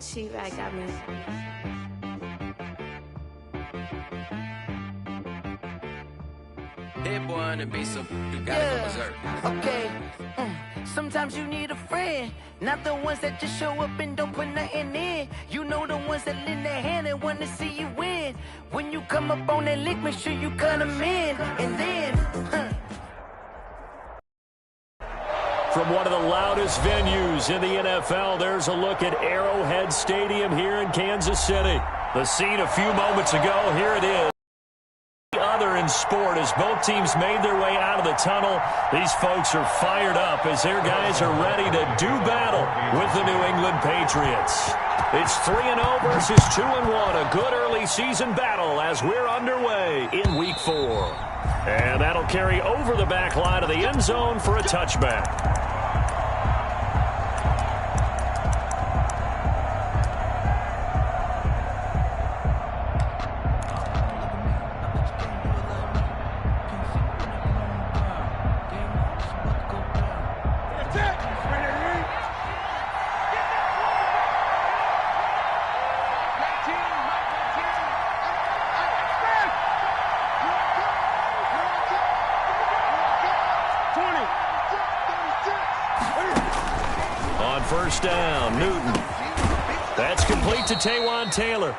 She-Rag got me. Hit one and be so you gotta go berserk. Okay. Sometimes you need a friend, not the ones that just show up and don't put nothing in. You know the ones that lend their hand and want to see you win. When you come up on that lick, make sure you cut them in. And then, From one of the loudest venues in the NFL, there's a look at Arrowhead Stadium here in Kansas City. The scene a few moments ago, here it is. Other in sport as both teams made their way out of the tunnel. These folks are fired up as their guys are ready to do battle with the New England Patriots. It's 3-0 versus 2-1, a good early season battle as we're underway in Week 4. And that'll carry over the back line of the end zone for a touchback. First down, Newton. That's complete to Taywan Taylor.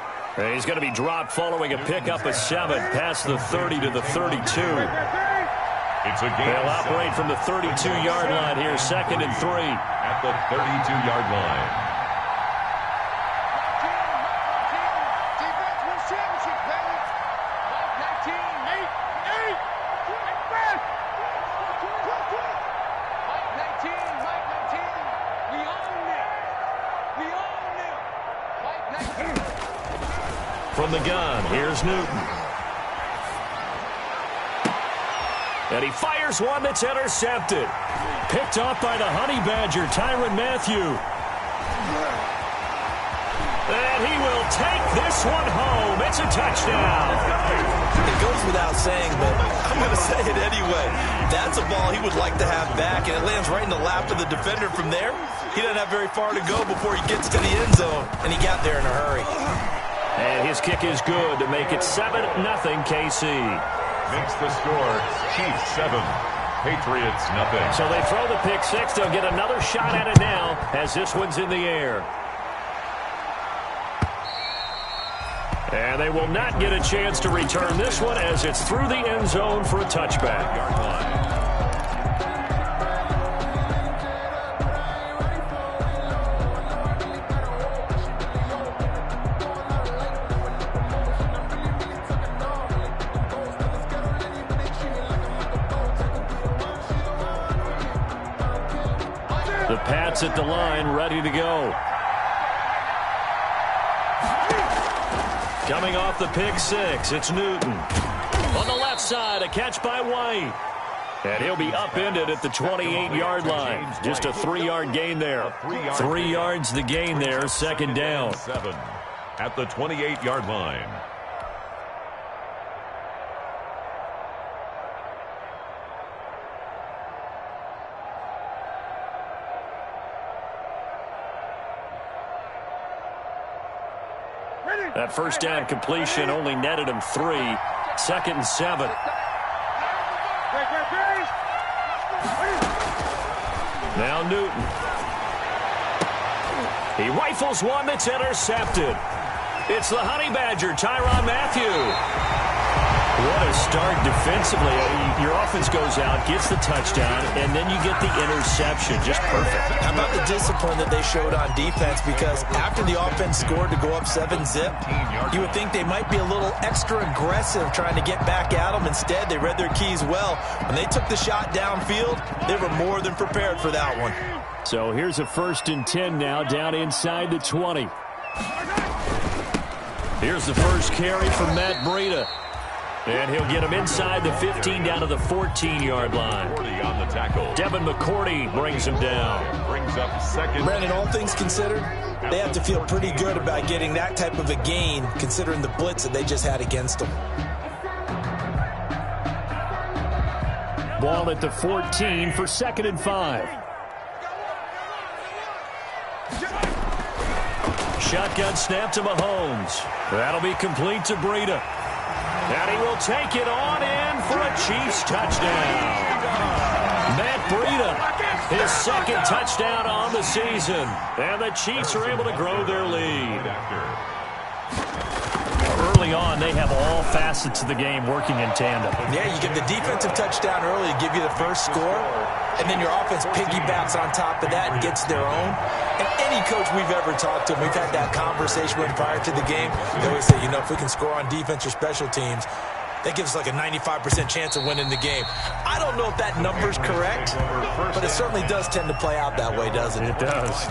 He's going to be dropped following a pickup of 7 past the 30 to the 32. They'll operate from the 32-yard line here, 2nd and 3. At the 32-yard line. From the gun, here's Newton. And he fires one that's intercepted. Picked off by the Honey Badger, Tyrann Mathieu. And he will take this one home. It's a touchdown. It goes without saying, but I'm going to say it anyway. That's a ball he would like to have back, and it lands right in the lap of the defender from there. He doesn't have very far to go before he gets to the end zone, and he got there in a hurry. And his kick is good to make it 7-0 KC. Makes the score Chiefs 7, Patriots nothing. So they throw the pick six. They'll get another shot at it now as this one's in the air. And they will not get a chance to return this one as it's through the end zone for a touchback. The Pats at the line, ready to go. Coming off the pick six, it's Newton. On the left side, a catch by White. And he'll be upended at the 28-yard line. Just a 3-yard gain there. 3 yards the gain there, 2nd down. 7 at the 28-yard line. That first down completion only netted him 3. 2nd and 7. Now Newton. He rifles one that's intercepted. It's the Honey Badger, Tyrann Mathieu. What a start defensively. Your offense goes out, gets the touchdown, and then you get the interception. Just perfect. How about the discipline that they showed on defense? Because after the offense scored to go up 7-zip, you would think they might be a little extra aggressive trying to get back at them. Instead, they read their keys well. When they took the shot downfield, they were more than prepared for that one. So here's a 1st and 10 now, down inside the 20. Here's the first carry from Matt Breida. And he'll get him inside the 15 down to the 14-yard line. On the tackle. Devin McCourty brings him down. Brings up 2nd. Brandon, all things considered, they have to feel pretty good about getting that type of a gain, considering the blitz that they just had against them. Ball at the 14 for 2nd and 5. shotgun snap to Mahomes. That'll be complete to Breida. And he will take it on in for a Chiefs touchdown. Matt Breida, his second touchdown on the season. And the Chiefs are able to grow their lead. Early on, they have all facets of the game working in tandem. Yeah, you give the defensive touchdown early to give you the first score, and then your offense piggybacks on top of that and gets their own. And any coach we've ever talked to, we've had that conversation with prior to the game, they always say, if we can score on defense or special teams, that gives us like a 95% chance of winning the game. I don't know if that number's correct, but it certainly does tend to play out that way, doesn't it? It does.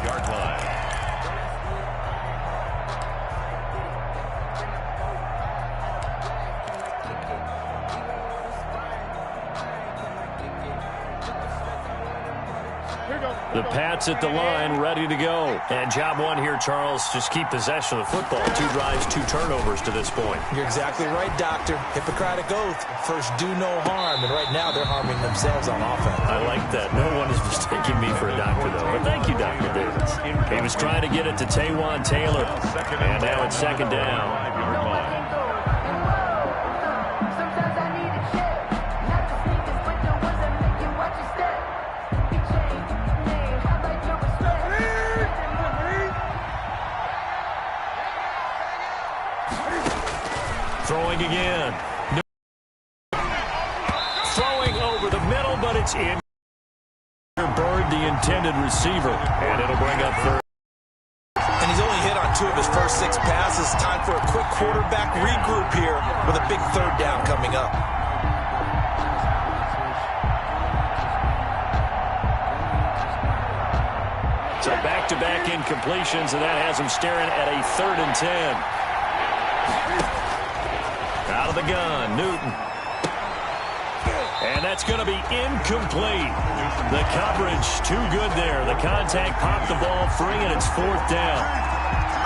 The Pats at the line, ready to go. And job one here, Charles, just keep possession of the football. 2 drives, 2 turnovers to this point. You're exactly right, Doctor. Hippocratic oath. First, do no harm. And right now, they're harming themselves on offense. I like that. No one is mistaking me for a doctor, though. But thank you, Dr. Davis. He was trying to get it to Taywan Taylor. And now it's second down. Throwing again. Throwing over the middle, but it's in. Bird, the intended receiver. And it'll bring up third. And he's only hit on 2 of his first 6 passes. Time for a quick quarterback regroup here with a big third down coming up. So back-to-back incompletions, and that has him staring at a 3rd and 10. Out of the gun, Newton. And that's going to be incomplete. The coverage, too good there. The contact popped the ball free, and it's 4th down.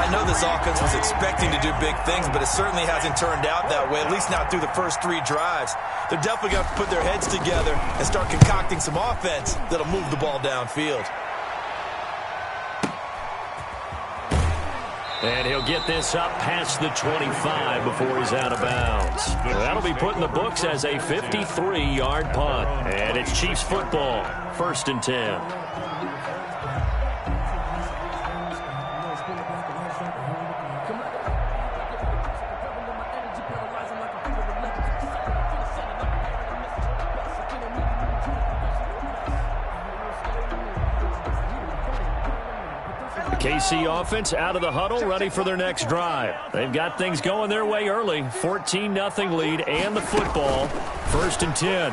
I know this offense was expecting to do big things, but it certainly hasn't turned out that way, at least not through the first 3 drives. They're definitely going to put their heads together and start concocting some offense that'll move the ball downfield. And he'll get this up past the 25 before he's out of bounds. That'll be put in the books as a 53-yard punt. And it's Chiefs football, 1st and 10. KC offense out of the huddle, ready for their next drive. They've got things going their way early. 14-0 lead and the football. 1st and 10.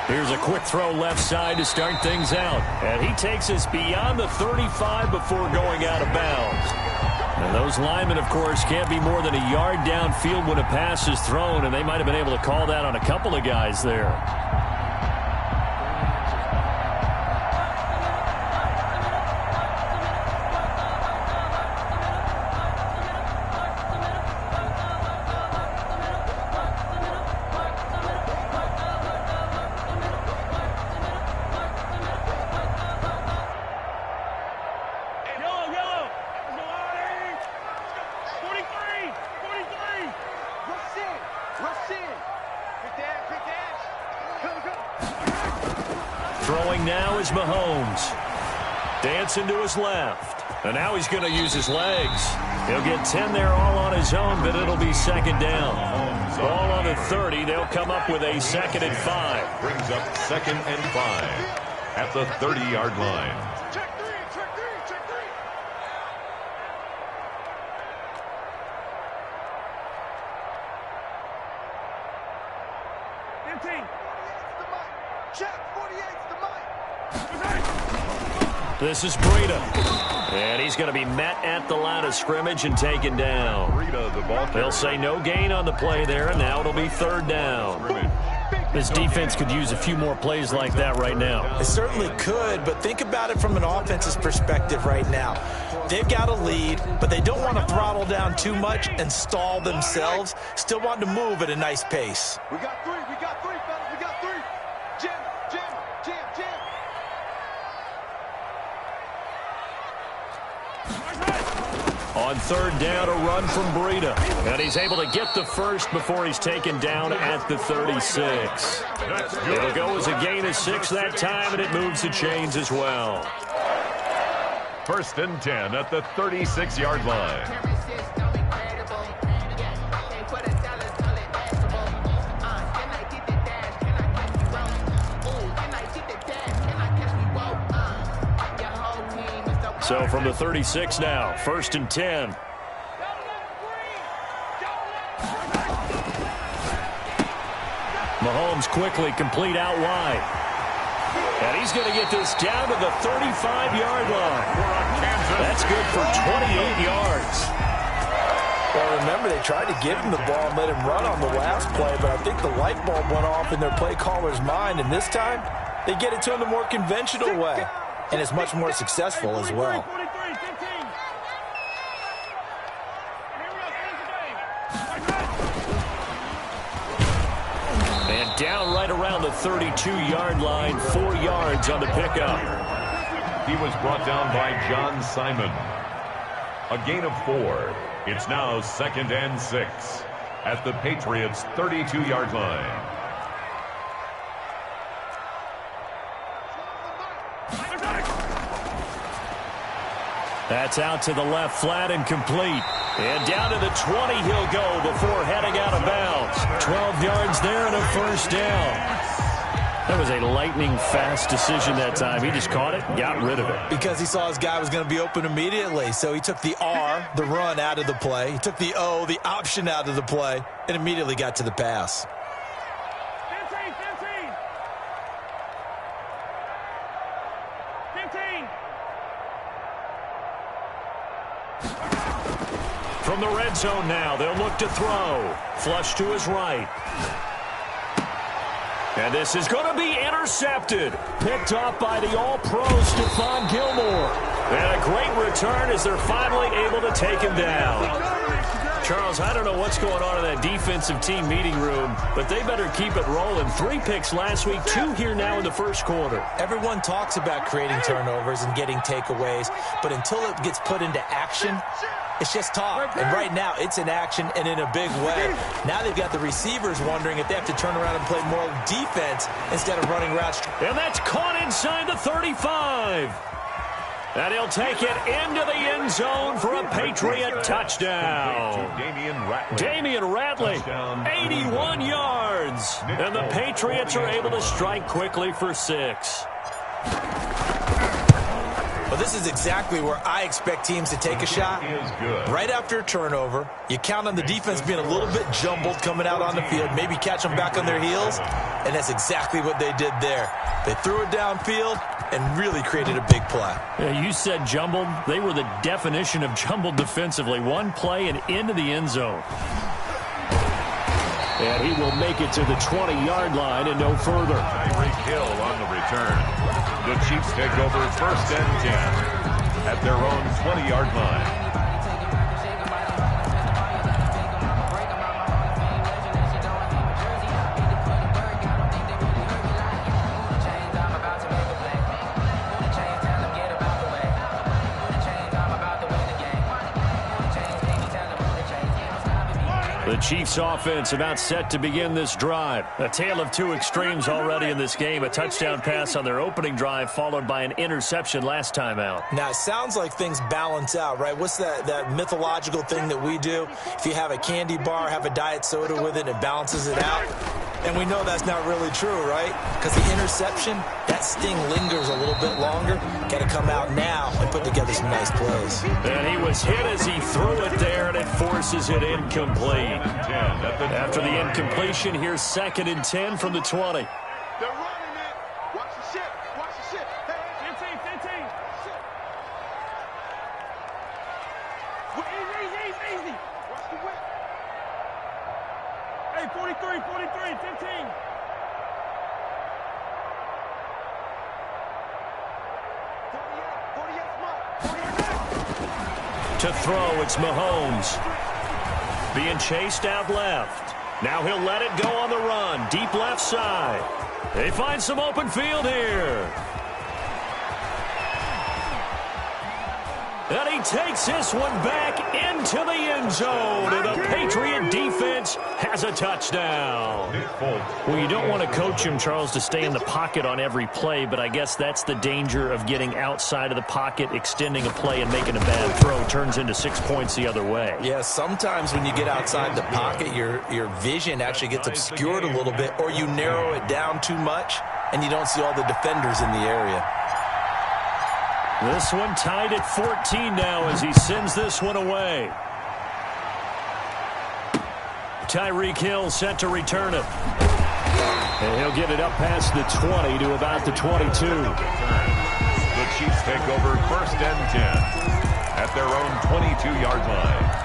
Here's a quick throw left side to start things out. And he takes us beyond the 35 before going out of bounds. And those linemen, of course, can't be more than a yard downfield when a pass is thrown, and they might have been able to call that on a couple of guys there. Throwing now is Mahomes. Dancing to his left. And now he's going to use his legs. He'll get 10 there all on his own, but it'll be second down. Ball on the 30. They'll come up with a 2nd and 5. Brings up 2nd and 5 at the 30-yard line. Check three. 15. Check, 48's the mic. This is Breida. And he's going to be met at the line of scrimmage and taken down. They'll say no gain on the play there, and now it'll be 3rd down. This defense could use a few more plays like that right now. It certainly could, but think about it from an offense's perspective right now. They've got a lead, but they don't want to throttle down too much and stall themselves. Still want to move at a nice pace. We got three, fellas, we got 3. Jim. On third down, a run from Breida. And he's able to get the first before he's taken down at the 36. It'll go as a gain of 6 that time, and it moves the chains as well. 1st and 10 at the 36-yard line. So from the 36 now, 1st and 10. Mahomes quickly complete out wide. And he's going to get this down to the 35-yard line. That's good for 28 yards. Well, remember, they tried to give him the ball and let him run on the last play, but I think the light bulb went off in their play caller's mind, and this time they get it to him the more conventional way. And it's much more successful as well. And down right around the 32-yard line, 4 yards on the pickup. He was brought down by John Simon. A gain of 4. It's now 2nd and 6 at the Patriots' 32-yard line. That's out to the left, flat and complete. And down to the 20 he'll go before heading out of bounds. 12 yards there and a first down. That was a lightning-fast decision that time. He just caught it and got rid of it. Because he saw his guy was going to be open immediately. So he took the R, the run, out of the play. He took the O, the option, out of the play, and immediately got to the pass. 15. From the red zone now, they'll look to throw. Flush to his right. And this is going to be intercepted. Picked off by the all-pro Stephon Gilmore. And a great return as they're finally able to take him down. Charles, I don't know what's going on in that defensive team meeting room, but they better keep it rolling. 3 picks last week, 2 here now in the first quarter. Everyone talks about creating turnovers and getting takeaways, but until it gets put into action, it's just talk. And right now, it's in action and in a big way. Now they've got the receivers wondering if they have to turn around and play more defense instead of running routes. And that's caught inside the 35. And he'll take it into the end zone for a Patriot touchdown. Damian Ratley, 81 yards. And the Patriots are able to strike quickly for 6. Well, this is exactly where I expect teams to take a shot. Right after a turnover, you count on the defense being a little bit jumbled coming out on the field, maybe catch them back on their heels, and that's exactly what they did there. They threw it downfield and really created a big play. Yeah, you said jumbled. They were the definition of jumbled defensively. One play and into the end zone. And he will make it to the 20-yard line and no further. Tyreek Hill on the return. The Chiefs take over 1st and 10 at their own 20-yard line. The Chiefs offense about set to begin this drive. A tale of 2 extremes already in this game. A touchdown pass on their opening drive followed by an interception last time out. Now, it sounds like things balance out, right? What's that mythological thing that we do? If you have a candy bar, have a diet soda with it, it balances it out. And we know that's not really true, right? Because the interception, that sting lingers a little bit longer. Got to come out now and put together some nice plays. And he was hit as he threw it there, and it forces it incomplete. After the incompletion, here's 2nd and 10 from the 20. They're running it. Watch the ship. Watch the ship. Hey, 15. Easy. Watch the whip. Hey, 43, 15. To throw, it's Mahomes. Being chased out left. Now he'll let it go on the run. Deep left side. They find some open field here. And he takes this one back into the end zone. And the Patriot defense has a touchdown. Well, you don't want to coach him, Charles, to stay in the pocket on every play, but I guess that's the danger of getting outside of the pocket, extending a play, and making a bad throw. Turns into 6 points the other way. Yeah, sometimes when you get outside the pocket, your vision actually gets obscured a little bit, or you narrow it down too much, and you don't see all the defenders in the area. This one tied at 14 now as he sends this one away. Tyreek Hill set to return it. And he'll get it up past the 20 to about the 22. The Chiefs take over 1st and 10 at their own 22-yard line.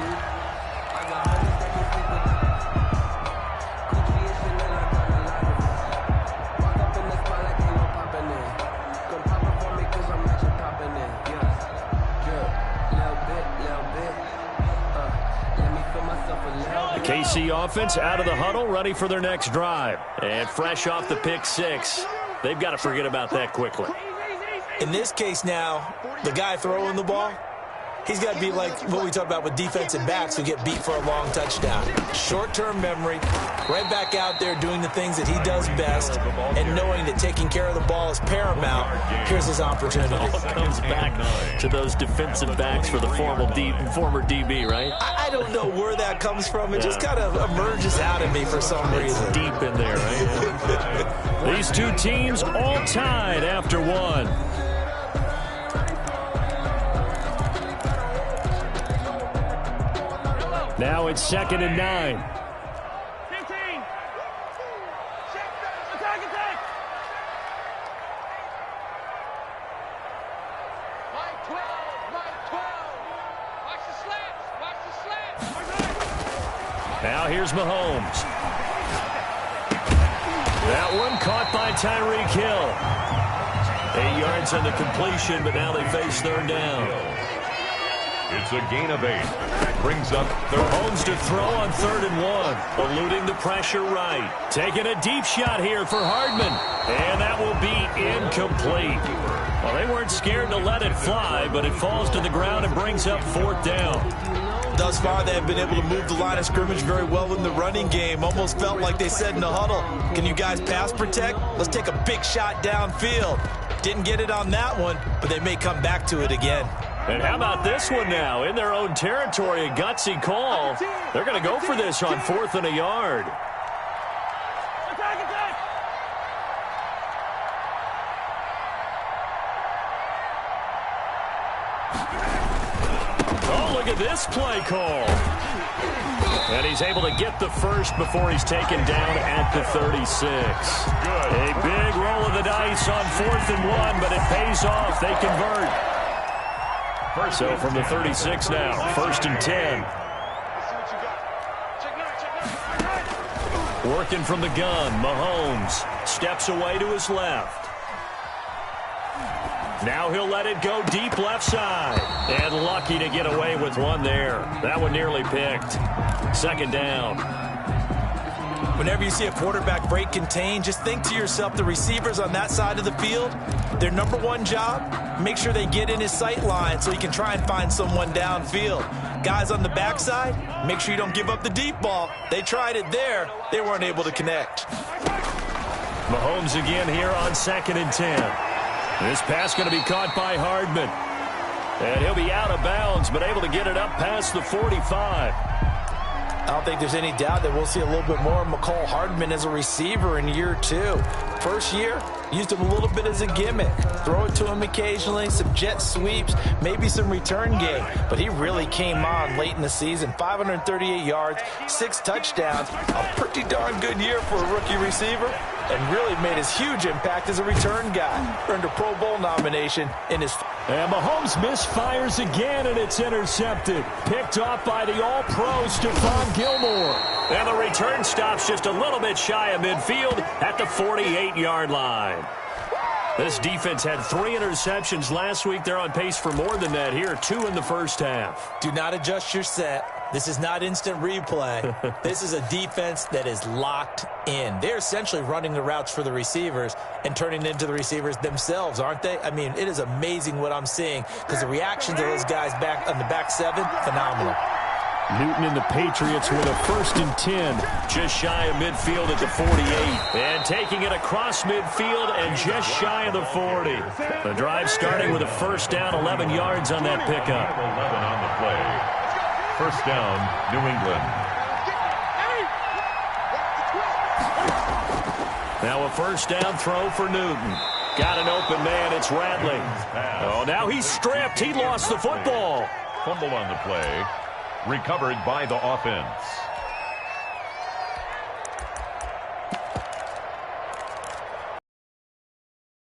KC offense out of the huddle, ready for their next drive. And fresh off the pick 6, they've got to forget about that quickly. In this case now, the guy throwing the ball, he's got to be like what we talk about with defensive backs who get beat for a long touchdown. Short-term memory, right back out there doing the things that he does best, and knowing that taking care of the ball is paramount. Here's his opportunity. It all comes back to those defensive backs for the former DB, right? I don't know where that comes from. It just kind of emerges out of me for some reason. It's deep in there, right? These two teams all tied after one. Now it's 2nd and 9. 15. Attack, attack. Mike 12, Mike 12. Watch the slants, watch the slants. Now here's Mahomes. That one caught by Tyreek Hill. 8 yards on the completion, but now they face 3rd down. It's a gain of 8. Brings up Mahomes to throw on 3rd and 1. Eluding the pressure right. Taking a deep shot here for Hardman. And that will be incomplete. Well, they weren't scared to let it fly, but it falls to the ground and brings up 4th down. Thus far, they have been able to move the line of scrimmage very well in the running game. Almost felt like they said in the huddle, can you guys pass protect? Let's take a big shot downfield. Didn't get it on that one, but they may come back to it again. And how about this one now? In their own territory, a gutsy call. They're going to go for this on 4th and a yard. Attack, attack. Oh, look at this play call. And he's able to get the first before he's taken down at the 36. A big roll of the dice on 4th and 1, but it pays off. They convert. So from the 36 now, 1st and 10. Working from the gun, Mahomes steps away to his left. Now he'll let it go deep left side. And lucky to get away with one there. That one nearly picked. 2nd down. Whenever you see a quarterback break contain, just think to yourself, the receivers on that side of the field, their number one job, make sure they get in his sight line so he can try and find someone downfield. Guys on the backside, make sure you don't give up the deep ball. They tried it there. They weren't able to connect. Mahomes again here on 2nd and 10. This pass going to be caught by Hardman. And he'll be out of bounds, but able to get it up past the 45. I don't think there's any doubt that we'll see a little bit more of McCole Hardman as a receiver in year 2. First year, used him a little bit as a gimmick. Throw it to him occasionally, some jet sweeps, maybe some return game. But he really came on late in the season. 538 yards, 6 touchdowns. A pretty darn good year for a rookie receiver. And really made his huge impact as a return guy. Earned a Pro Bowl nomination in his... And Mahomes misfires again, and it's intercepted. Picked off by the All-Pro Stephon Gilmore. And the return stops just a little bit shy of midfield at the 48-yard line. This defense had 3 interceptions last week. They're on pace for more than that here, 2 in the first half. Do not adjust your set. This is not instant replay. This is a defense that is locked in. They're essentially running the routes for the receivers and turning into the receivers themselves, aren't they? I mean, it is amazing what I'm seeing because the reaction to those guys back on the back seven, phenomenal. Newton and the Patriots with a 1st and 10. Just shy of midfield at the 48. And taking it across midfield and just shy of the 40. The drive starting with a 1st down, 11 yards on that pickup. 11 on the play. 1st down, New England. Now a 1st down throw for Newton. Got an open man, it's Radley. Oh, now he's stripped. He lost the football. Fumble on the play. Recovered by the offense.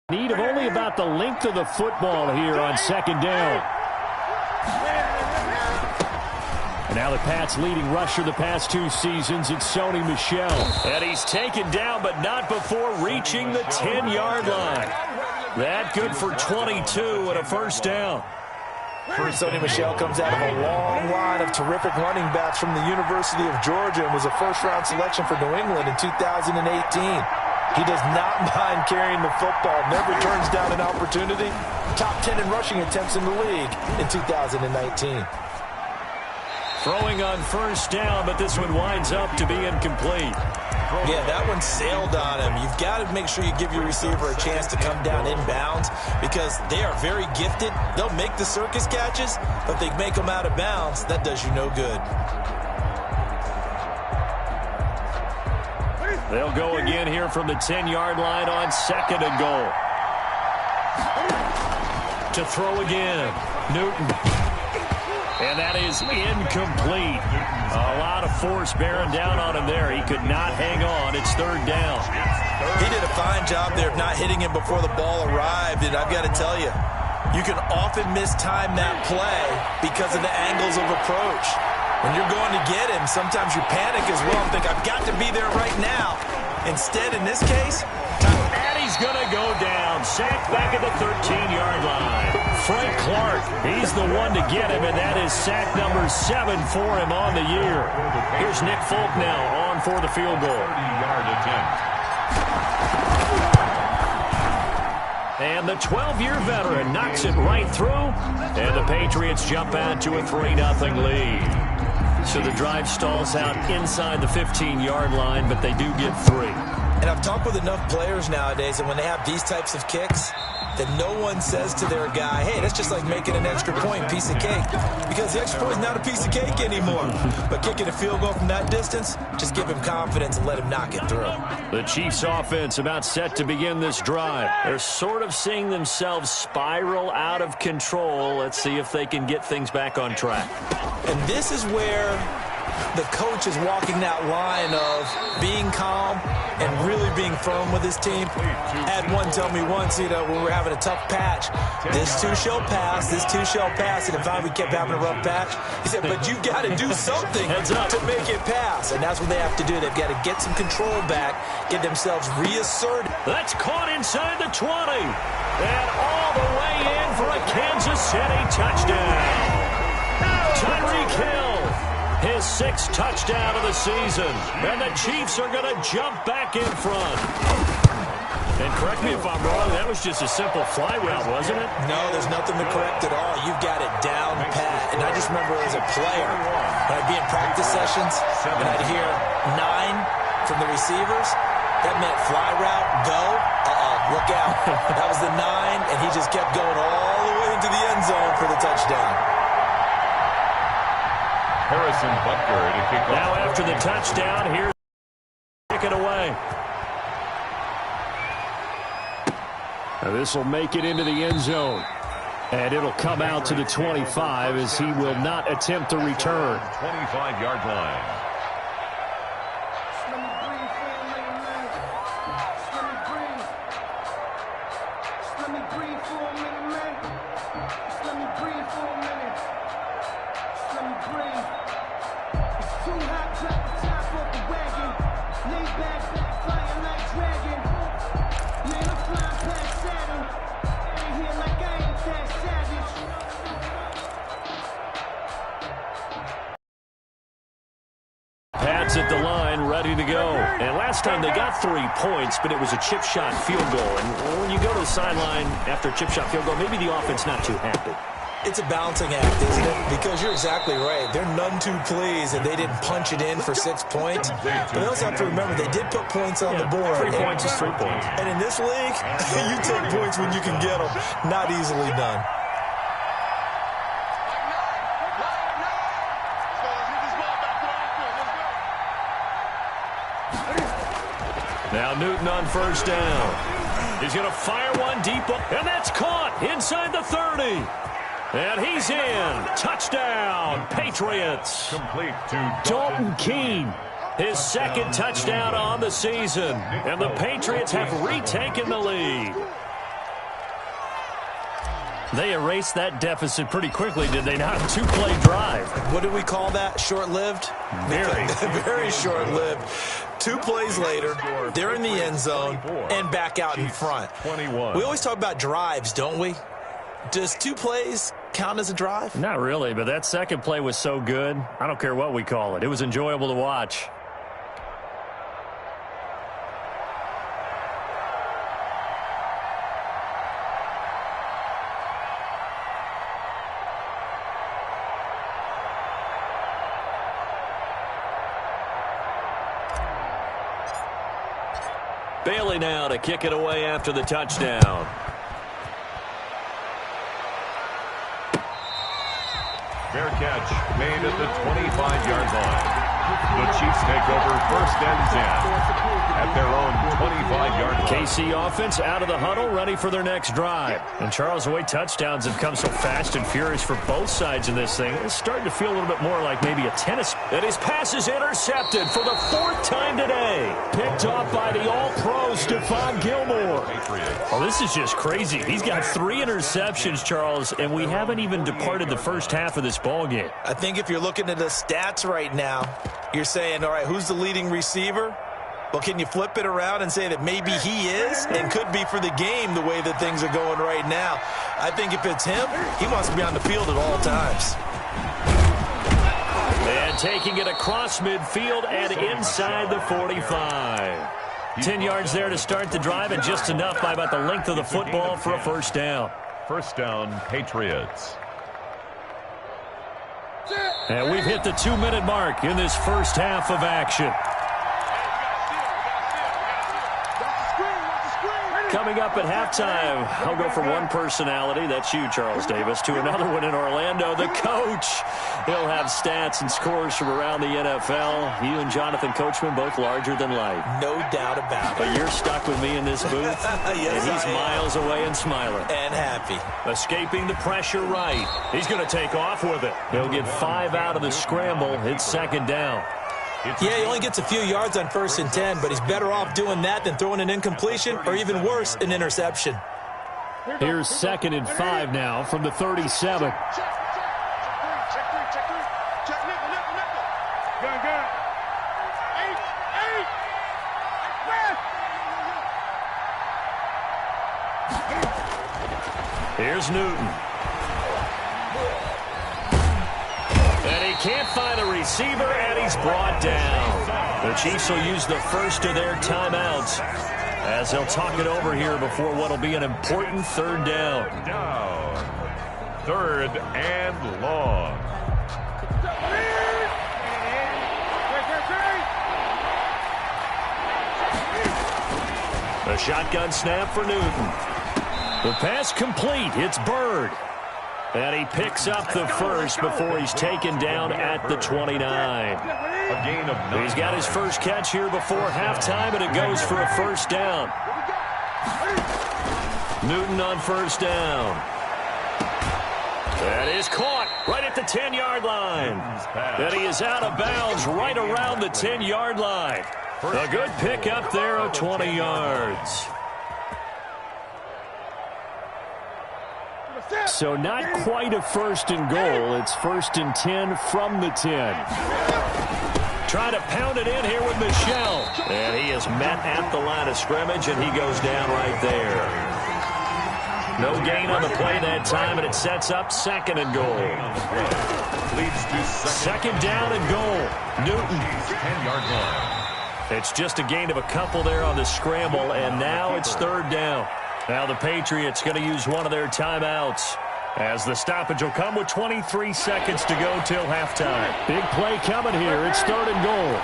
Need of only about the length of the football here on 2nd down. And now the Pats' leading rusher the past 2 seasons, it's Sony Michel. And he's taken down, but not before reaching the 10-yard line. That good for 22 and a 1st down. Sony Michel comes out of a long line of terrific running backs from the University of Georgia and was a 1st-round selection for New England in 2018. He does not mind carrying the football, never turns down an opportunity. Top 10 in rushing attempts in the league in 2019. Throwing on 1st down, but this one winds up to be incomplete. Yeah, that one sailed on him. You've got to make sure you give your receiver a chance to come down inbounds because they are very gifted. They'll make the circus catches, but they make them out of bounds. That does you no good. They'll go again here from the 10-yard line on 2nd and goal. To throw again, Newton. And that is incomplete. A lot of force bearing down on him there. He could not hang on. It's 3rd down. He did a fine job there of not hitting him before the ball arrived. And I've got to tell you, you can often mistime that play because of the angles of approach. When you're going to get him, sometimes you panic as well and think, I've got to be there right now. Instead, in this case, and he's going to go down. Sacked back at the 13-yard line. Frank Clark, he's the one to get him, and that is sack number 7 for him on the year. Here's Nick Folk now on for the field goal. 30-yard attempt. And the 12-year veteran knocks it right through, and the Patriots jump out to a 3-0 lead. So the drive stalls out inside the 15-yard line, but they do get 3. And I've talked with enough players nowadays, and when they have these types of kicks, that no one says to their guy, hey, that's just like making an extra point, piece of cake. Because the extra point is not a piece of cake anymore. But kicking a field goal from that distance, just give him confidence and let him knock it through. The Chiefs offense about set to begin this drive. They're sort of seeing themselves spiral out of control. Let's see if they can get things back on track. And this is where the coach is walking that line of being calm and really being firm with his team. Had one tell me once, when we were having a tough patch, this too shall pass, this too shall pass. And if we kept having a rough patch, he said, but you got to do something to make it pass. And that's what they have to do. They've got to get some control back, get themselves reasserted. That's caught inside the 20. And all the way in for a Kansas City touchdown. Tyreek Hill, his 6th touchdown of the season. And the Chiefs are going to jump back in front. And correct me if I'm wrong, that was just a simple fly route, wasn't it? No, there's nothing to correct at all. You've got it down pat. And I just remember as a player, when I'd be in practice sessions and I'd hear 9 from the receivers, that meant fly route, go, look out. That was the 9, and he just kept going all the way into the end zone for the touchdown. Harrison Butker to kick off. Now after the touchdown, here's kick it away. Now this will make it into the end zone. And it'll come out to the 25 as he will not attempt to return. 25-yard line. And last time they got 3 points, but it was a chip shot field goal. And when you go to the sideline after a chip shot field goal, maybe the offense not too happy. It's a balancing act, isn't it? Because you're exactly right. They're none too pleased and they didn't punch it in for 6 points. But they also have to remember they did put points on the board. 3 points is 3 points. And in this league, you take points when you can get them. Not easily done. Now Newton on first down. He's going to fire one deep, and that's caught inside the 30. And he's in. Touchdown, Patriots. Complete to Dalton Keene, his second touchdown on the season. And the Patriots have retaken the lead. They erased that deficit pretty quickly, did they not? 2-play drive. What do we call that? Short-lived? Very. Very short-lived. 2 plays later, they're in the end zone and back out in front. 21. We always talk about drives, don't we? Does 2 plays count as a drive? Not really, but that second play was so good. I don't care what we call it. It was enjoyable to watch. Bailey now to kick it away after the touchdown. Fair catch made at the 25-yard line. The Chiefs take over 1st and 10 at their own 25-yard line. KC offense out of the huddle, ready for their next drive. And Charles, the way touchdowns have come so fast and furious for both sides in this thing, it's starting to feel a little bit more like maybe a tennis. And his pass is intercepted for the 4th time today. Picked off by the all-pro Stephon Gilmore. Oh, this is just crazy. He's got 3 interceptions, Charles, and we haven't even departed the first half of this ball game. I think if you're looking at the stats right now, you're saying, all right, who's the leading receiver? Well, can you flip it around and say that maybe he is and could be for the game the way that things are going right now? I think if it's him, he wants to be on the field at all times. And taking it across midfield and inside the 45. 10 yards there to start the drive, and just enough by about the length of the football for a first down. First down, Patriots. And we've hit the 2-minute mark in this first half of action. Coming up at halftime, I'll go from one personality, that's you, Charles Davis, to another one in Orlando, the coach. He'll have stats and scores from around the NFL. You and Jonathan Coachman, both larger than life. No doubt about it. But you're stuck with me in this booth, Yes, and he's miles away and smiling. And happy. Escaping the pressure right. He's going to take off with it. He'll get 5 out of the scramble. It's 2nd down. Yeah, he only gets a few yards on 1st and 10, but he's better off doing that than throwing an incompletion or even worse, an interception. Here's 2nd and 5 now from the 37. Here's Newton. And he can't find a receiver, and he's brought down. The Chiefs will use the first of their timeouts as they'll talk it over here before what will be an important 3rd down. 3rd and long. The shotgun snap for Newton. The pass complete. It's Bird. And he picks up the first before he's taken down at the 29. A gain of 9. He's got his first catch here before halftime, and it goes for a first down. Newton on first down. That is caught right at the 10-yard line. And he is out of bounds right around the 10-yard line. A good pick up there of 20 yards. So not quite a 1st and goal. It's 1st and 10 from the 10. Trying to pound it in here with Michel. And he is met at the line of scrimmage, and he goes down right there. No gain on the play that time, and it sets up 2nd and goal. Leads to 2nd down and goal. Newton. 10-yard line. It's just a gain of a couple there on the scramble, and now it's third down. Now the Patriots going to use one of their timeouts, as the stoppage will come with 23 seconds to go till halftime. Big play coming here. It's third and goal.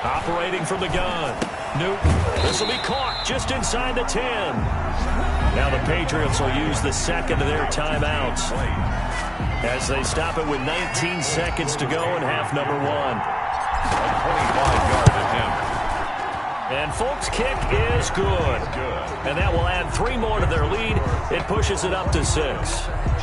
Operating from the gun. Newton. This will be caught just inside the 10. Now the Patriots will use the second of their timeouts as they stop it with 19 seconds to go in half number one. A 25-yard attempt. And folks, kick is good. And that will add 3 more to their lead. It pushes it up to 6.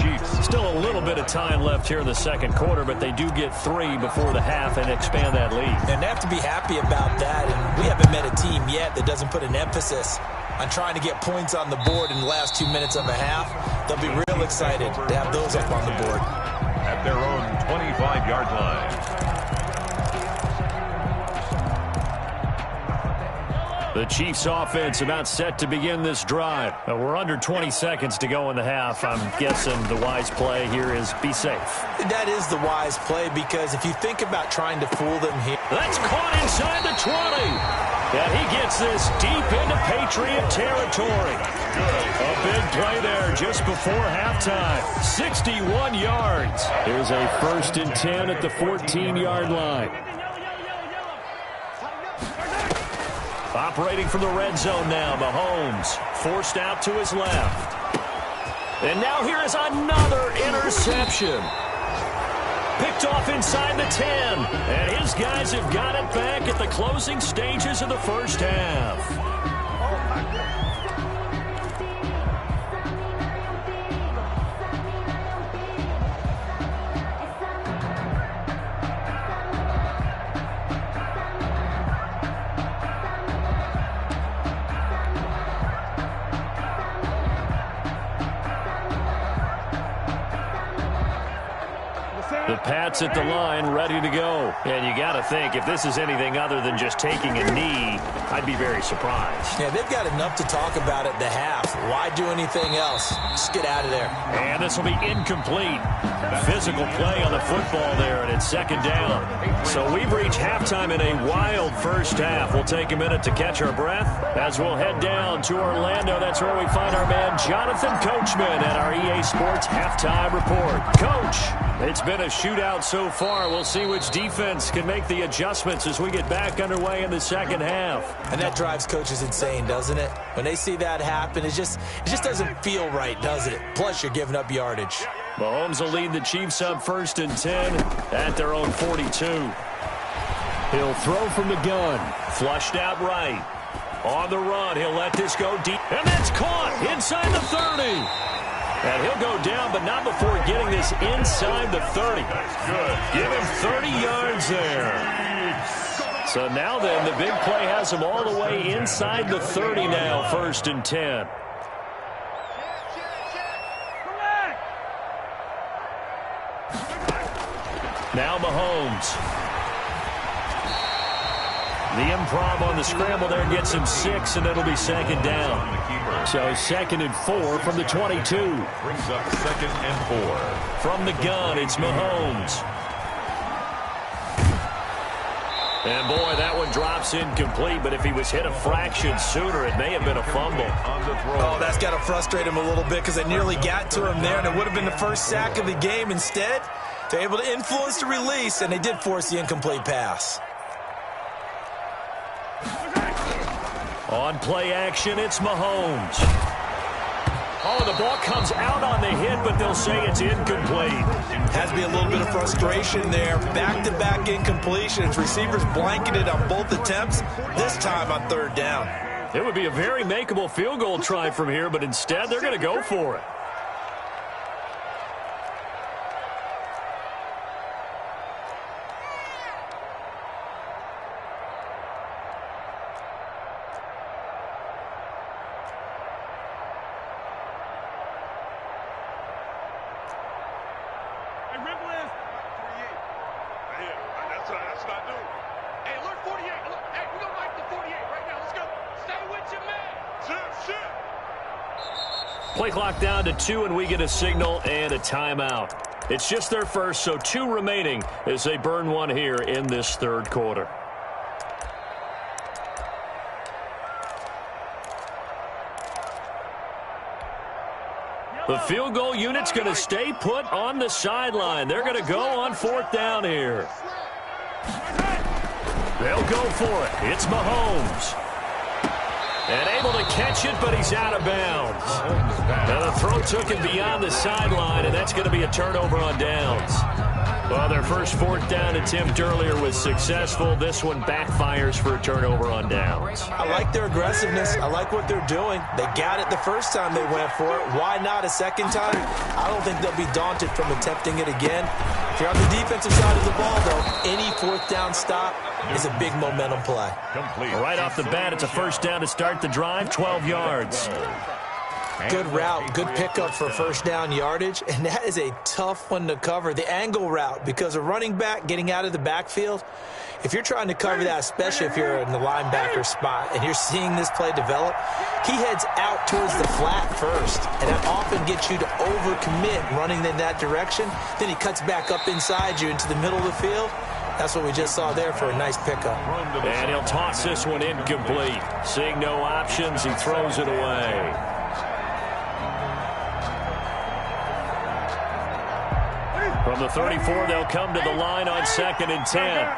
Chiefs. Still a little bit of time left here in the second quarter, but they do get 3 before the half and expand that lead. And they have to be happy about that. And we haven't met a team yet that doesn't put an emphasis on trying to get points on the board in the last 2 minutes of a half. They'll be real excited to have those up on the board. At their own 25-yard line. The Chiefs offense about set to begin this drive. We're under 20 seconds to go in the half. I'm guessing the wise play here is be safe. That is the wise play, because if you think about trying to fool them here. That's caught inside the 20. And he gets this deep into Patriot territory. A big play there just before halftime. 61 yards. Here's a 1st and 10 at the 14-yard line. Operating from the red zone now, Mahomes forced out to his left. And now here is another interception. Picked off inside the 10. And his guys have got it back at the closing stages of the first half. The Pats at the line, ready to go. And you got to think, if this is anything other than just taking a knee, I'd be very surprised. Yeah, they've got enough to talk about at the half. Why do anything else? Just get out of there. And this will be incomplete. Physical play on the football there, and it's second down. So we've reached halftime in a wild first half. We'll take a minute to catch our breath as we'll head down to Orlando. That's where we find our man Jonathan Coachman at our EA Sports Halftime Report. Coach, it's been a shootout so far. We'll see which defense can make the adjustments as we get back underway in the second half. And that drives coaches insane, doesn't it? When they see that happen, it just doesn't feel right, does it? Plus, you're giving up yardage. Mahomes will lead the Chiefs up 1st and 10 at their own 42. He'll throw from the gun. Flushed out right. On the run, he'll let this go deep. And that's caught inside the 30. And he'll go down, but not before getting this inside the 30. Good. Give him 30 yards there. So now then, the big play has him all the way inside the 30 now, 1st and 10. Now Mahomes. The improv on the scramble there gets him 6, and it'll be second down. So 2nd and 4 from the 22. Brings up 2nd and 4. From the gun, it's Mahomes. And boy, that one drops incomplete, but if he was hit a fraction sooner, it may have been a fumble. Oh, that's got to frustrate him a little bit, because they nearly got to him there, and it would have been the first sack of the game. Instead, they're able to influence the release, and they did force the incomplete pass. On play action, it's Mahomes. Oh, the ball comes out on the hit, but they'll say it's incomplete. Has to be a little bit of frustration there. Back-to-back incompletions. Receivers blanketed on both attempts, this time on 3rd down. It would be a very makeable field goal try from here, but instead they're going to go for it. Play clock down to 2, and we get a signal and a timeout. It's just their first, so 2 remaining as they burn one here in this third quarter. The field goal unit's going to stay put on the sideline. They're going to go on 4th down here. They'll go for it. It's Mahomes. And able to catch it, but he's out of bounds. Now the throw took him beyond the sideline, and that's going to be a turnover on downs. Well, their first 4th down attempt earlier was successful. This one backfires for a turnover on downs. I like their aggressiveness. I like what they're doing. They got it the first time they went for it. Why not a second time? I don't think they'll be daunted from attempting it again. If you're on the defensive side of the ball, though, any 4th down stop is a big momentum play. Right off the bat, it's a first down to start the drive, 12 yards. Good route, good pickup for first down yardage, and that is a tough one to cover. The angle route, because a running back getting out of the backfield, if you're trying to cover that, especially if you're in the linebacker spot and you're seeing this play develop, he heads out towards the flat first, and that often gets you to overcommit running in that direction. Then he cuts back up inside you into the middle of the field. That's what we just saw there for a nice pickup. And he'll toss this one incomplete. Seeing no options, he throws it away. From the 34, they'll come to the line on 2nd and 10.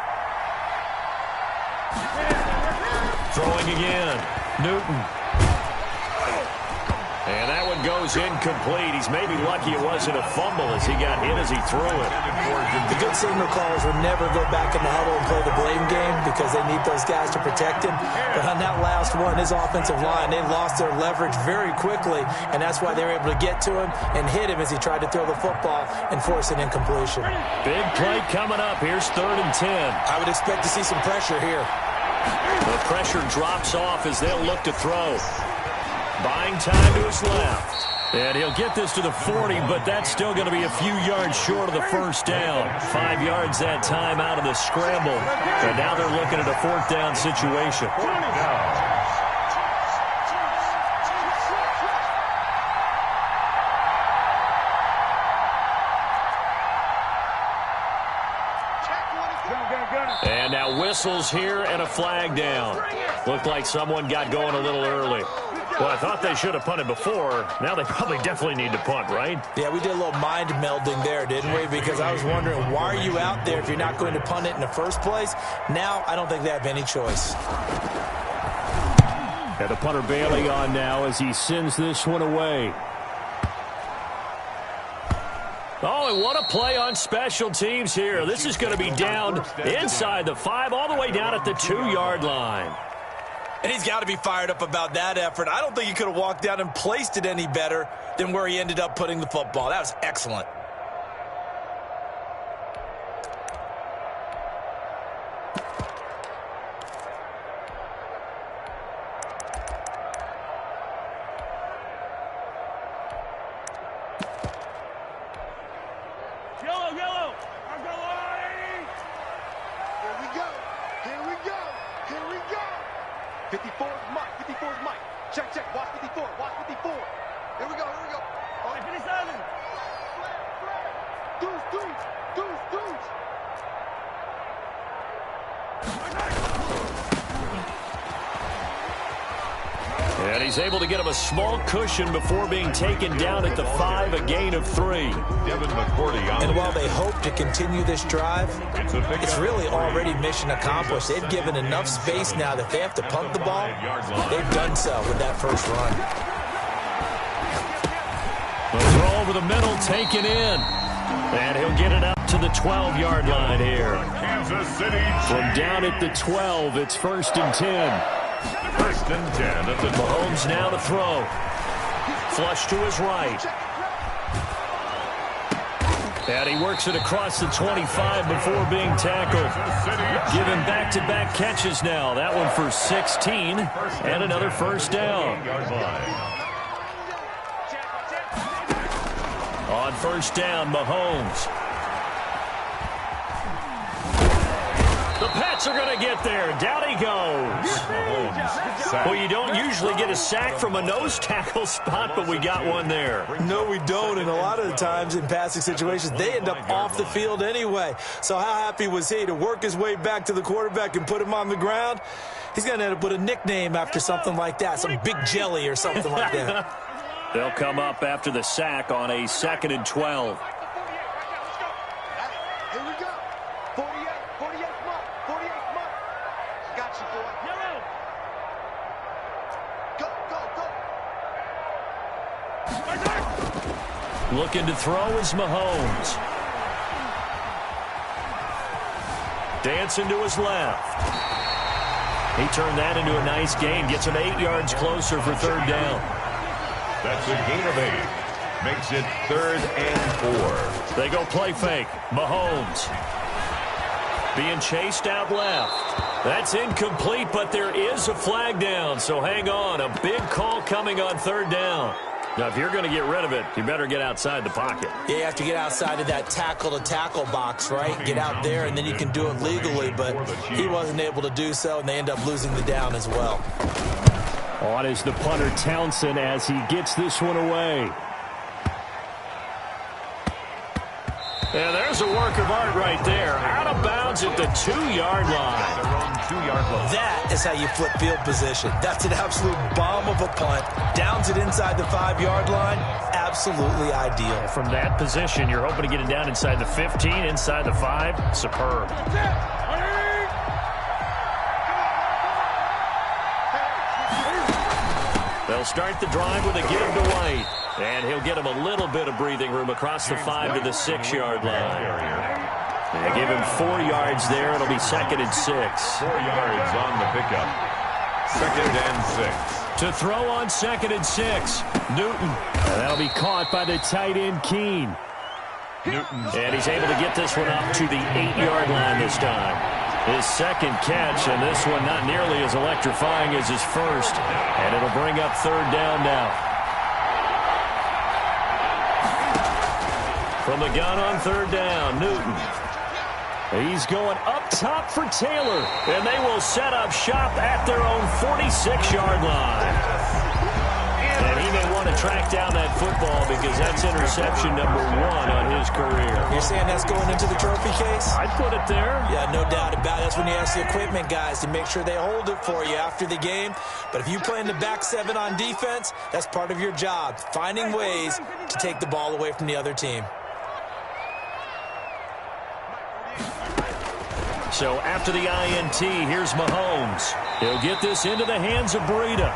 Throwing again. Newton. And that one goes incomplete. He's maybe lucky it wasn't a fumble as he got hit as he threw it. The good signal callers would never go back in the huddle and play the blame game because they need those guys to protect him. But on that last one, his offensive line, they lost their leverage very quickly, and that's why they were able to get to him and hit him as he tried to throw the football and force an incompletion. Big play coming up. Here's 3rd and 10. I would expect to see some pressure here. The pressure drops off as they'll look to throw. Buying time to his left. And he'll get this to the 40, but that's still going to be a few yards short of the first down. 5 yards that time out of the scramble. And now they're looking at a 4th down situation. And now whistles here and a flag down. Looked like someone got going a little early. Well, I thought they should have punted before. Now they probably definitely need to punt, right? Yeah, we did a little mind melding there, didn't we? Because I was wondering, why are you out there if you're not going to punt it in the first place? Now, I don't think they have any choice. And the punter bailing on now as he sends this one away. Oh, and what a play on special teams here. This is going to be down inside the 5, all the way down at the 2-yard line. And he's got to be fired up about that effort. I don't think he could have walked down and placed it any better than where he ended up putting the football. That was excellent. Yellow. I'll go on. Here we go. 54 is Mike. Check. Watch 54. Here we go. Oh, 57. Deuce. And he's able to get him a small cushion before being taken down at the 5, a gain of 3. And while they hope to continue this drive, it's really already mission accomplished. They've given enough space now that they have to punt the ball. They've done so with that first run. The throw over the middle, taken in. And he'll get it up to the 12-yard line here. From down at the 12, it's 1st and 10. 1st and 10 at the Mahomes now to throw. Flush to his right. And he works it across the 25 before being tackled. Given back-to-back catches now. That one for 16 and another first down. On first down, Mahomes. The Pats are going to get there. Down he goes. sack. Well, you don't usually get a sack from a nose tackle spot, but we got one there. No, we don't, and a lot of the times in passing situations, they end up off the field anyway. So how happy was he to work his way back to the quarterback and put him on the ground? He's going to end up with a nickname after something like that, some Big Jelly or something like that. They'll come up after the sack on a 2nd and 12. Here we go. 48 month. 48 month. Got you, boy. Yellow. Go. Looking to throw is Mahomes. Dancing to his left. He turned that into a nice gain. Gets him 8 yards closer for 3rd down. That's a gain of 8. Makes it 3rd and 4. They go play fake. Mahomes being chased out left. That's incomplete, but there is a flag down, so hang on. A big call coming on 3rd down. Now, if you're going to get rid of it, you better get outside the pocket. Yeah, you have to get outside of that tackle-to-tackle box, right? Get out there, and then you can do it legally, but he wasn't able to do so, and they end up losing the down as well. On is the punter, Townsend, as he gets this one away. And there's a work of art right there. Out of bounds at the 2-yard line. That is how you flip field position. That's an absolute bomb of a punt. Downs it inside the 5-yard line. Absolutely ideal. From that position, you're hoping to get it down inside the 15, inside the 5. Superb. They'll start the drive with a give to White. And he'll get him a little bit of breathing room across the 5 to the 6-yard line. They give him 4 yards there. It'll be 2nd and 6. 4 yards on the pickup. 2nd and 6. To throw on 2nd and 6. Newton. And that'll be caught by the tight end, Keene. Newton. And he's able to get this one up to the 8-yard line this time. His 2nd catch, and this one not nearly as electrifying as his first. And it'll bring up 3rd down now. From the gun on 3rd down, Newton. He's going up top for Taylor, and they will set up shop at their own 46-yard line. And he may want to track down that football because that's interception number 1 on his career. You're saying that's going into the trophy case? I'd put it there. Yeah, no doubt about it. That's when you ask the equipment guys to make sure they hold it for you after the game. But if you play in the back 7 on defense, that's part of your job, finding ways to take the ball away from the other team. So after the INT, here's Mahomes. He'll get this into the hands of Breida.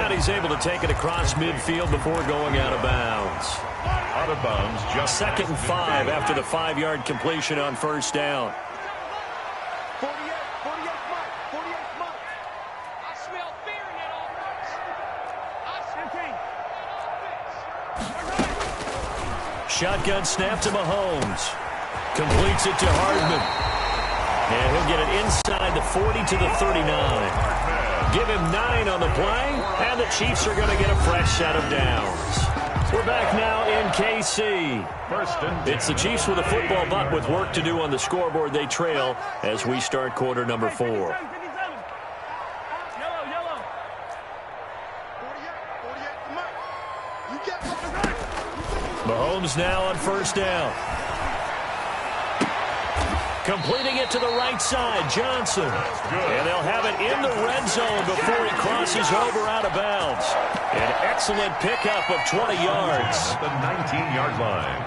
And he's able to take it across midfield before going out of bounds. Out of bounds. Just 2nd and 5 after the 5-yard completion on 1st down. 48 month. 48 month. I smell fear in that offense. Shotgun snap to Mahomes. Completes it to Hardman. And he'll get it inside the 40 to the 39. Give him 9 on the play, and the Chiefs are going to get a fresh set of downs. We're back now in KC. It's the Chiefs with a football, but with work to do on the scoreboard, they trail as we start quarter number 4. 48 month. You get Mahomes now on 1st down. Completing it to the right side, Johnson. And they'll have it in the red zone before he crosses over out of bounds. An excellent pickup of 20 yards. At the 19-yard line.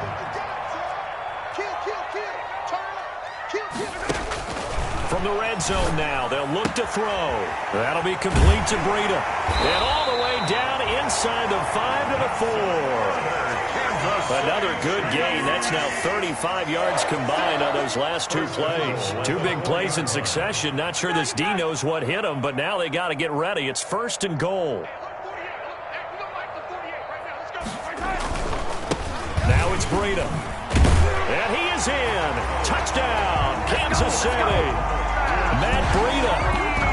From the red zone now, they'll look to throw. That'll be complete to Breida. And all the way down inside the 5 to the 4. Another good gain. That's now 35 yards combined on those last 2 plays. 2 big plays in succession. Not sure this D knows what hit him, but now they got to get ready. It's 1st and goal. Now it's Breida. And he is in. Touchdown, Kansas City. Matt Breida,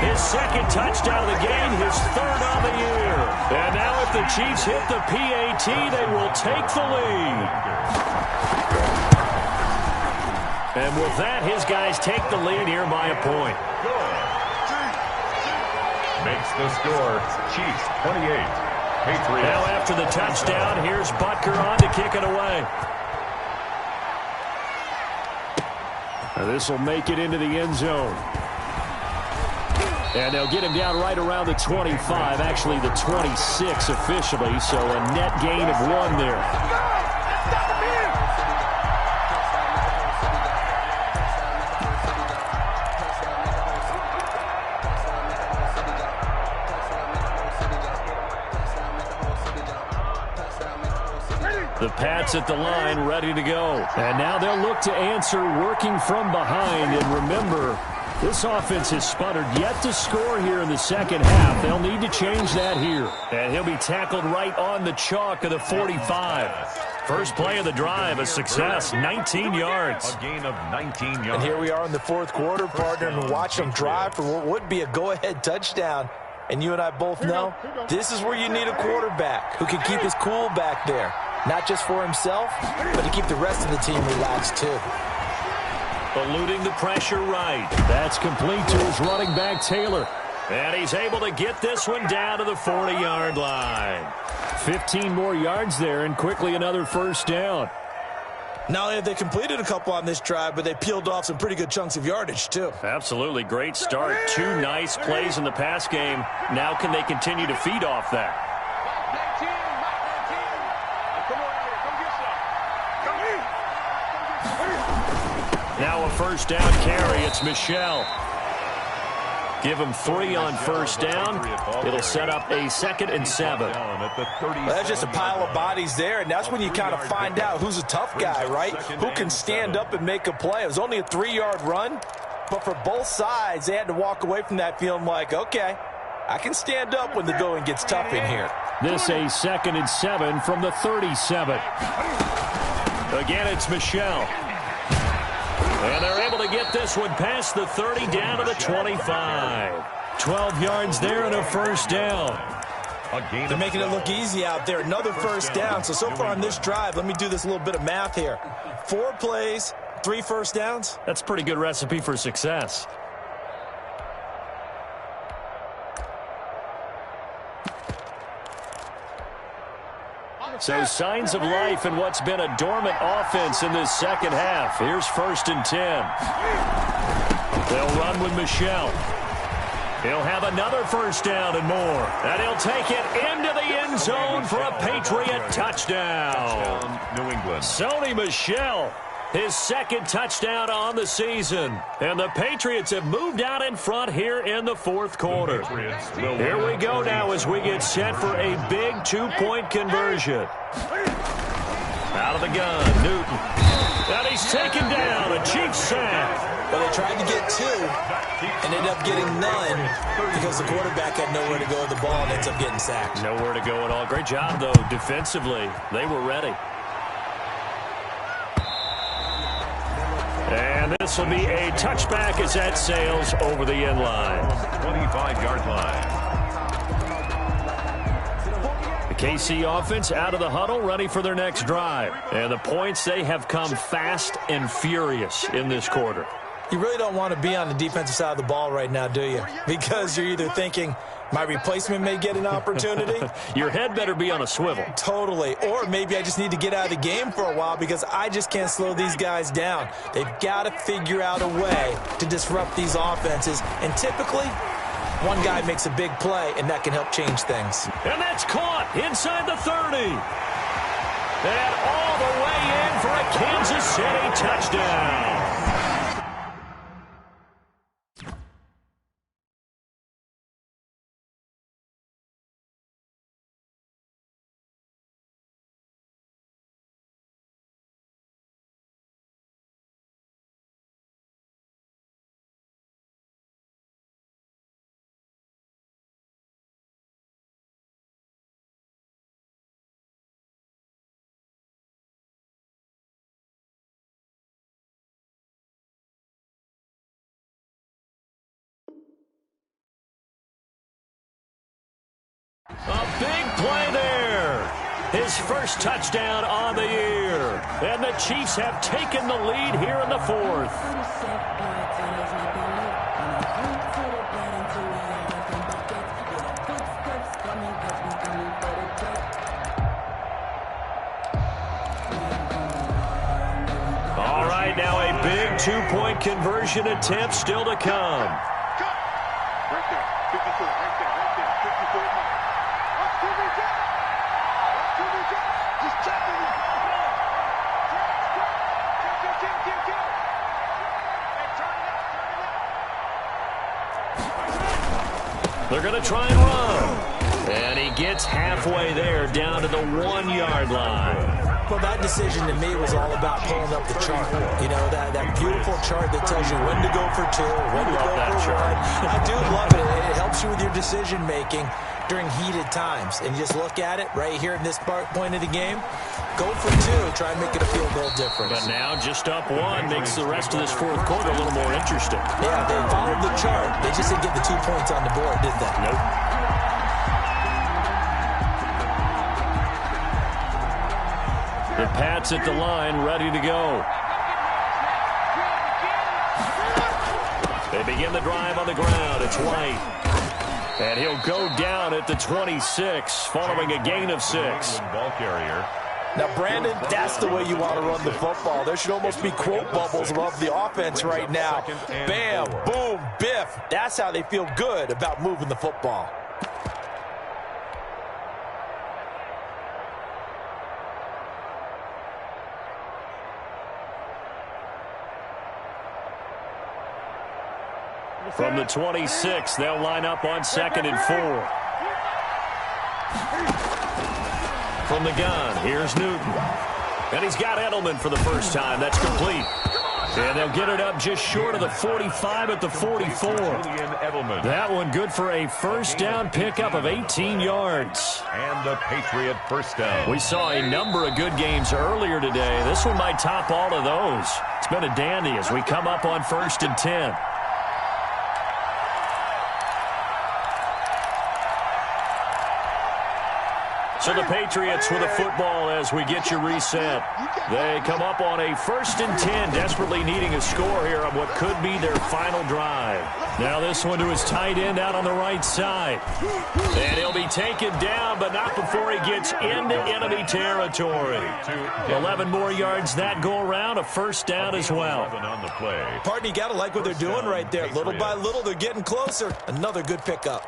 his 2nd touchdown of the game, his 3rd on the year. And now if the Chiefs hit the PAT, they will take the lead. And with that, his guys take the lead here by a point. makes the score Chiefs 28, Patriots. Now after the touchdown, here's Butker on to kick it away. This will make it into the end zone. And they'll get him down right around the 25, actually the 26 officially, so a net gain of 1 there. The Pats at the line, ready to go. And now they'll look to answer working from behind. And remember, this offense has sputtered yet to score here in the second half. They'll need to change that here. And he'll be tackled right on the chalk of the 45. First play of the drive, a success, 19 yards. A gain of 19 yards. And here we are in the fourth quarter, partner, and watch them drive for what would be a go-ahead touchdown. And you and I both know this is where you need a quarterback who can keep his cool back there. Not just for himself, but to keep the rest of the team relaxed, too. Eluding the pressure right. That's complete to his running back, Taylor. And he's able to get this one down to the 40-yard line. 15 more yards there, and quickly another first down. Not only have they completed a couple on this drive, but they peeled off some pretty good chunks of yardage, too. Absolutely. Great start. 2 nice plays in the pass game. Now can they continue to feed off that? Now a first down carry. It's Michel. Give him 3 on first down. It'll set up a 2nd and 7. Well, that's just a pile of bodies there, and that's when you kind of find out who's a tough guy, right? Who can stand up and make a play. It was only a 3-yard run, but for both sides, they had to walk away from that feeling like, okay, I can stand up when the going gets tough in here. This a 2nd and 7 from the 37. Again, it's Michel. And they're able to get this one past the 30 down to the 25. 12 yards there and a first down. They're making it look easy out there. Another first down. So far on this drive, let me do this little bit of math here. 4 plays, 3 first downs. That's a pretty good recipe for success. So signs of life in what's been a dormant offense in this second half. Here's 1st and 10. They'll run with Michel. He'll have another first down and more. And he'll take it into the end zone for a Patriot touchdown. New England. Sony Michel, his 2nd touchdown on the season. And the Patriots have moved out in front here in the 4th quarter. Here we go now as we get set for a big 2-point conversion. Out of the gun, Newton. And he's taken down, a Chiefs sack. Well, they tried to get 2 and ended up getting none because the quarterback had nowhere to go with the ball and ends up getting sacked. Nowhere to go at all. Great job, though, defensively. They were ready. And this will be a touchback as that sails over the end line. 25-yard line. The KC offense out of the huddle, ready for their next drive. And the points, they have come fast and furious in this quarter. You really don't want to be on the defensive side of the ball right now, do you? Because you're either thinking, my replacement may get an opportunity. Your head better be on a swivel. Totally. Or maybe I just need to get out of the game for a while because I just can't slow these guys down. They've got to figure out a way to disrupt these offenses. And typically, one guy makes a big play, and that can help change things. And that's caught inside the 30. And all the way in for a Kansas City touchdown. A big play there. His first touchdown on the year. And the Chiefs have taken the lead here in the 4th. two-point conversion attempt still to come. Right there. 54. Right there. Right there. 54. Watch TV, Jack. Watch TV, Jack. Just check it. Kill. Hey, turn it up. They're going to try and run. And he gets halfway there, down to the 1-yard line. Well, that decision to me was all about pulling up the chart. You know, that beautiful chart that tells you when to go for 2, when to go for 1. I do love it. It helps you with your decision-making during heated times. And you just look at it right here in this point of the game. Go for 2. Try and make it a field goal difference. But now just up 1 makes the rest of this fourth quarter a little more interesting. Yeah, they followed the chart. They just didn't get the 2 points on the board, did they? Nope. The Pats at the line, ready to go. They begin the drive on the ground. It's White. And he'll go down at the 26, following a gain of 6. Ball carrier. Now, Brandon, that's the way you want to run the football. There should almost be quote bubbles above the offense right now. Bam, boom, biff. That's how they feel good about moving the football. From the 26, they'll line up on 2nd and 4. From the gun, here's Newton. And he's got Edelman for the first time. That's complete. And they'll get it up just short of the 45 at the 44. That one good for a first down pickup of 18 yards. And the Patriot first down. We saw a number of good games earlier today. This one might top all of those. It's been a dandy as we come up on 1st and 10. So the Patriots with a football as we get you reset. They come up on a 1st and 10, desperately needing a score here on what could be their final drive. Now this one to his tight end out on the right side. And he'll be taken down, but not before he gets into enemy territory. 11 more yards that go around, a first down as well. Pardon, you got to like what they're doing right there. Little by little, they're getting closer. Another good pickup.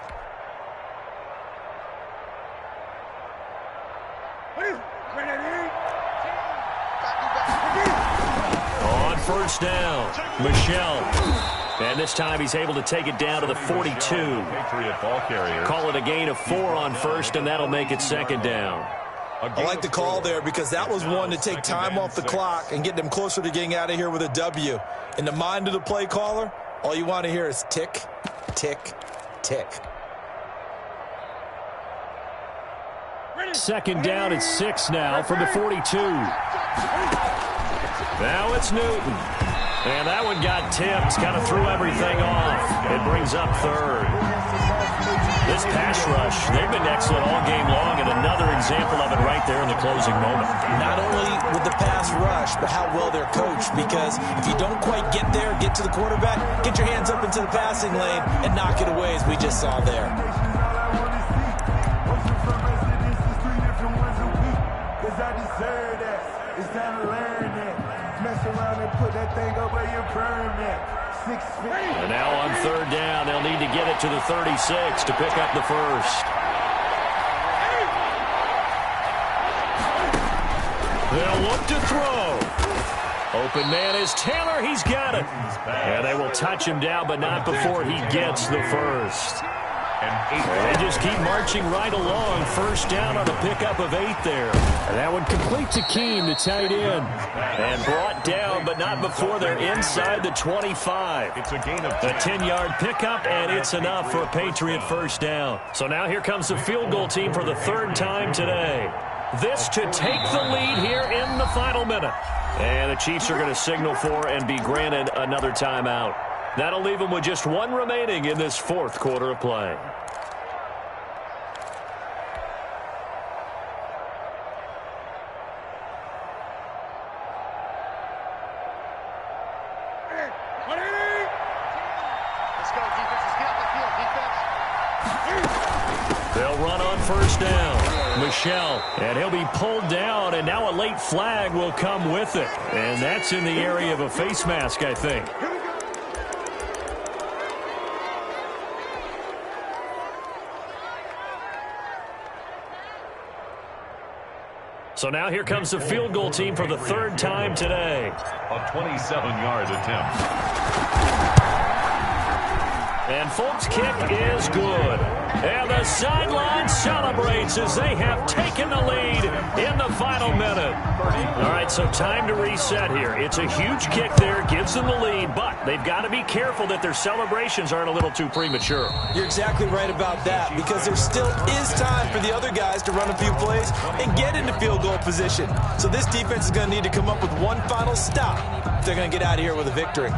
On first down, Michelle. And this time he's able to take it down to the 42. Patriot ball carrier. Call it a gain of 4 on first, and that'll make it 2nd down. I like the call there because that was one to take time off the clock and get them closer to getting out of here with a W. In the mind of the play caller, all you want to hear is tick, tick, tick. 2nd down at 6 now from the 42. Now it's Newton. And that one got tipped, kind of threw everything off. It brings up 3rd. This pass rush, they've been excellent all game long, and another example of it right there in the closing moment. Not only with the pass rush, but how well they're coached, because if you don't quite get there, get to the quarterback, get your hands up into the passing lane and knock it away as we just saw there. And now on 3rd down, they'll need to get it to the 36 to pick up the first. They'll look to throw. Open man is Taylor. He's got it. And they will touch him down, but not before he gets the first. And they just keep marching right along. First down on a pickup of 8 there. And that one completes a Keem to tight end. And brought down, but not before they're inside the 25. It's a gain of a 10-yard pickup, and it's enough for a Patriot first down. So now here comes the field goal team for the 3rd time today. This to take the lead here in the final minute. And the Chiefs are going to signal for and be granted another timeout. That'll leave them with just 1 remaining in this 4th quarter of play. Let's go, defense. Let's get out the field, defense. They'll run on first down. Michelle, and he'll be pulled down, and now a late flag will come with it. And that's in the area of a face mask, I think. So now here comes the field goal team for the third time today. A 27-yard attempt. And Folk's kick is good. And the sideline celebrates as they have taken the lead in the final minute. All right, so time to reset here. It's a huge kick there, gives them the lead, but they've got to be careful that their celebrations aren't a little too premature. You're exactly right about that, because there still is time for the other guys to run a few plays and get into field goal position. So this defense is going to need to come up with one final stop if they're going to get out of here with a victory.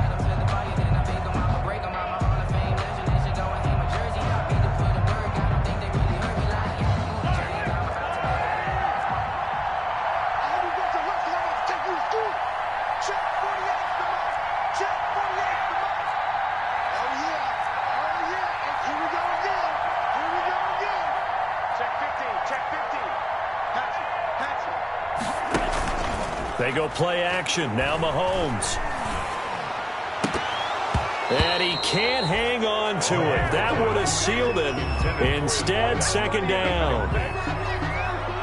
They go play action. Now Mahomes. And he can't hang on to it. That would have sealed it. Instead, second down.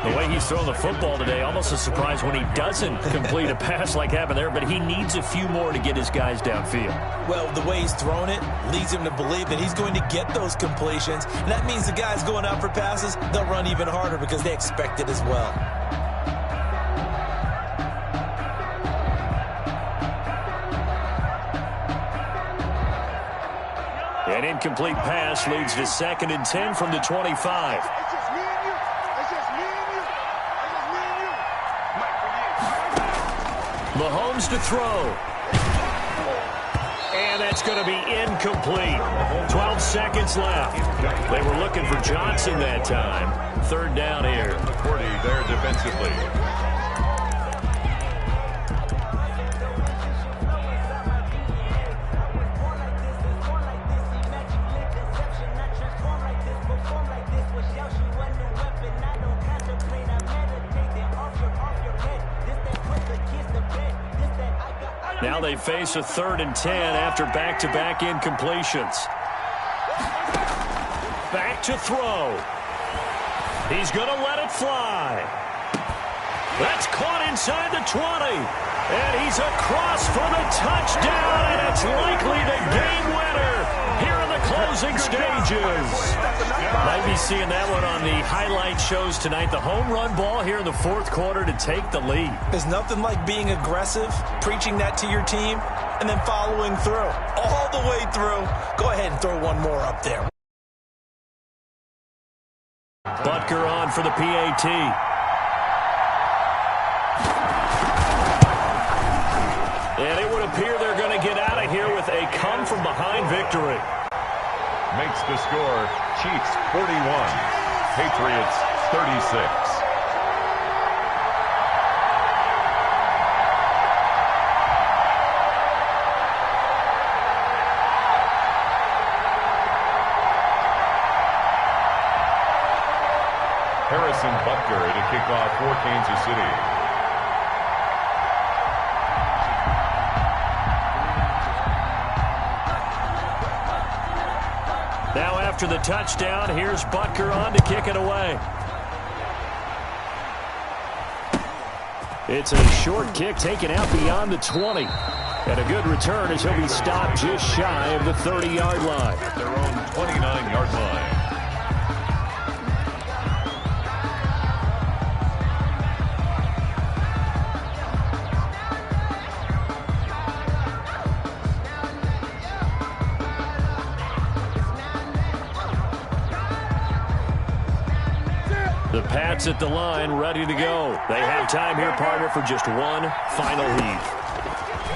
The way he's throwing the football today, almost a surprise when he doesn't complete a pass like happened there, but he needs a few more to get his guys downfield. Well, the way he's thrown it leads him to believe that he's going to get those completions. And that means the guys going out for passes, they'll run even harder because they expect it as well. An incomplete pass leads to 2nd and 10 from the 25. It's just me and you. It's just me and you. It's just me and you. Mike, for you. Mahomes to throw. And that's going to be incomplete. 12 seconds left. They were looking for Johnson that time. 3rd down here. 40 there defensively. Now they face a 3rd and 10 after back-to-back incompletions. Back to throw. He's going to let it fly. That's caught inside the 20. And he's across for the touchdown, and it's likely the game winner here in the closing stages. Might be seeing that one on the highlight shows tonight. The home run ball here in the 4th quarter to take the lead. There's nothing like being aggressive, preaching that to your team, and then following through. All the way through. Go ahead and throw one more up there. Butker on for the PAT. And it would appear they're going to get out of here with a come-from-behind victory. Makes the score Chiefs 41, Patriots 36. Harrison Butker to kick off for Kansas City. Now after the touchdown, here's Butker on to kick it away. It's a short kick taken out beyond the 20. And a good return as he'll be stopped just shy of the 30-yard line. At their own 29-yard line. The Pats at the line, ready to go. They have time here, partner, for just one final heave.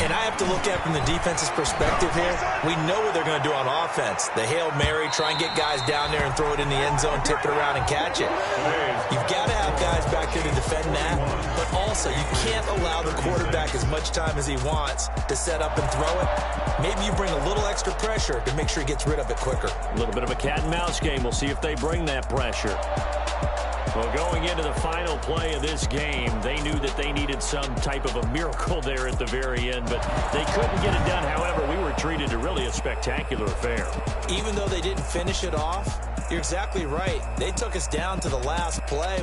And I have to look at it from the defense's perspective here. We know what they're going to do on offense. The Hail Mary, try and get guys down there and throw it in the end zone, tip it around and catch it. You've got to have guys back there to defend that, but also you can't allow the quarterback as much time as he wants to set up and throw it. Maybe you bring a little extra pressure to make sure he gets rid of it quicker. A little bit of a cat and mouse game. We'll see if they bring that pressure. Well, going into the final play of this game, they knew that they needed some type of a miracle there at the very end, but they couldn't get it done. However, we were treated to really a spectacular affair. Even though they didn't finish it off, you're exactly right. They took us down to the last play.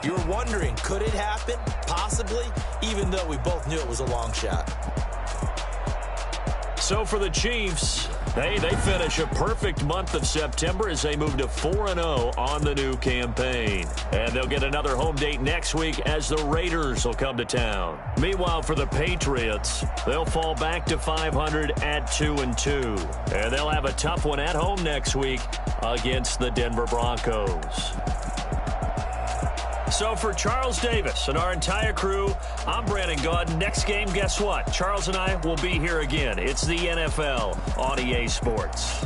You were wondering, could it happen? Possibly, even though we both knew it was a long shot. So for the Chiefs, they finish a perfect month of September as they move to 4-0 on the new campaign. And they'll get another home date next week as the Raiders will come to town. Meanwhile, for the Patriots, they'll fall back to 500 at 2-2. And they'll have a tough one at home next week against the Denver Broncos. So for Charles Davis and our entire crew, I'm Brandon Gaudin. Next game, guess what? Charles and I will be here again. It's the NFL on EA Sports.